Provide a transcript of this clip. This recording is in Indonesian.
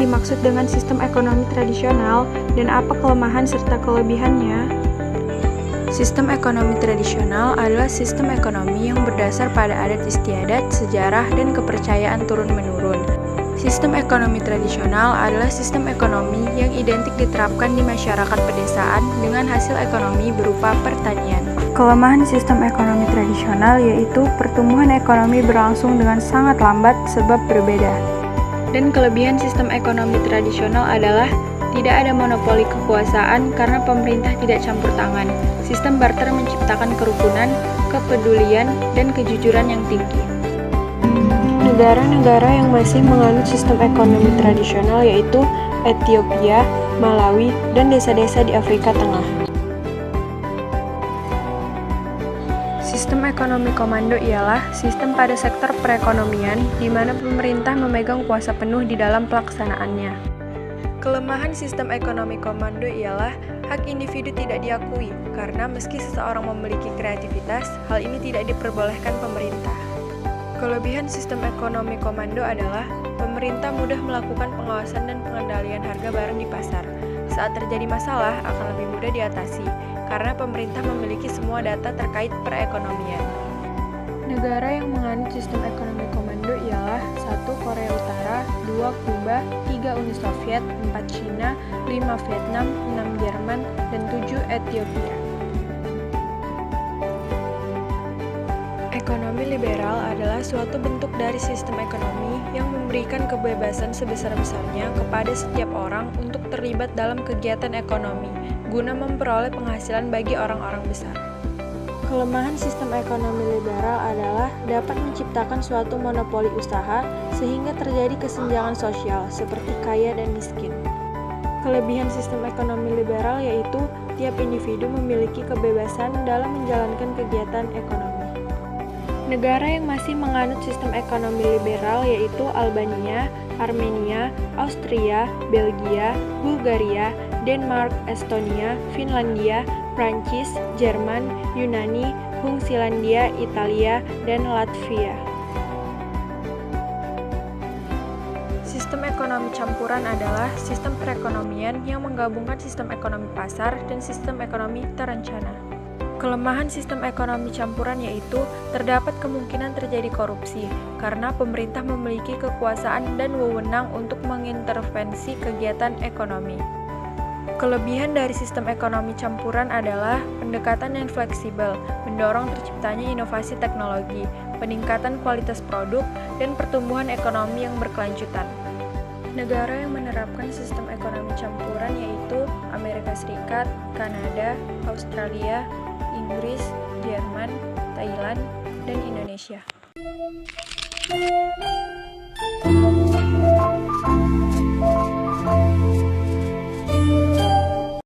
Dimaksud dengan sistem ekonomi tradisional dan apa kelemahan serta kelebihannya? Sistem ekonomi tradisional adalah sistem ekonomi yang berdasar pada adat istiadat, sejarah, dan kepercayaan turun-menurun. Sistem ekonomi tradisional adalah sistem ekonomi yang identik diterapkan di masyarakat pedesaan dengan hasil ekonomi berupa pertanian. Kelemahan sistem ekonomi tradisional yaitu pertumbuhan ekonomi berlangsung dengan sangat lambat sebab berbeda. Dan kelebihan sistem ekonomi tradisional adalah tidak ada monopoli kekuasaan karena pemerintah tidak campur tangan. Sistem barter menciptakan kerukunan, kepedulian, dan kejujuran yang tinggi. Negara-negara yang masih menganut sistem ekonomi tradisional yaitu Ethiopia, Malawi, dan desa-desa di Afrika Tengah. Sistem ekonomi komando ialah sistem pada sektor perekonomian di mana pemerintah memegang kuasa penuh di dalam pelaksanaannya. Kelemahan sistem ekonomi komando ialah hak individu tidak diakui karena meski seseorang memiliki kreativitas, hal ini tidak diperbolehkan pemerintah. Kelebihan sistem ekonomi komando adalah pemerintah mudah melakukan pengawasan dan pengendalian harga barang di pasar. Saat terjadi masalah akan lebih mudah diatasi karena pemerintah memiliki semua data terkait perekonomian. Negara yang menganut sistem ekonomi komando ialah 1. Korea Utara, 2. Kuba, 3. Uni Soviet, 4. Cina, 5. Vietnam, 6. Jerman, dan 7. Ethiopia. Ekonomi liberal adalah suatu bentuk dari sistem ekonomi yang memberikan kebebasan sebesar-besarnya kepada setiap orang untuk terlibat dalam kegiatan ekonomi, guna memperoleh penghasilan bagi orang-orang besar. Kelemahan sistem ekonomi liberal adalah dapat menciptakan suatu monopoli usaha sehingga terjadi kesenjangan sosial seperti kaya dan miskin. Kelebihan sistem ekonomi liberal yaitu tiap individu memiliki kebebasan dalam menjalankan kegiatan ekonomi. Negara yang masih menganut sistem ekonomi liberal yaitu Albania, Armenia, Austria, Belgia, Bulgaria, Denmark, Estonia, Finlandia, Prancis, Jerman, Yunani, Hungsilandia, Italia, dan Latvia. Sistem ekonomi campuran adalah sistem perekonomian yang menggabungkan sistem ekonomi pasar dan sistem ekonomi terencana. Kelemahan sistem ekonomi campuran yaitu terdapat kemungkinan terjadi korupsi karena pemerintah memiliki kekuasaan dan wewenang untuk mengintervensi kegiatan ekonomi. Kelebihan dari sistem ekonomi campuran adalah pendekatan yang fleksibel, mendorong terciptanya inovasi teknologi, peningkatan kualitas produk, dan pertumbuhan ekonomi yang berkelanjutan. Negara yang menerapkan sistem ekonomi campuran yaitu Amerika Serikat, Kanada, Australia, Inggris, Jerman, Thailand, dan Indonesia.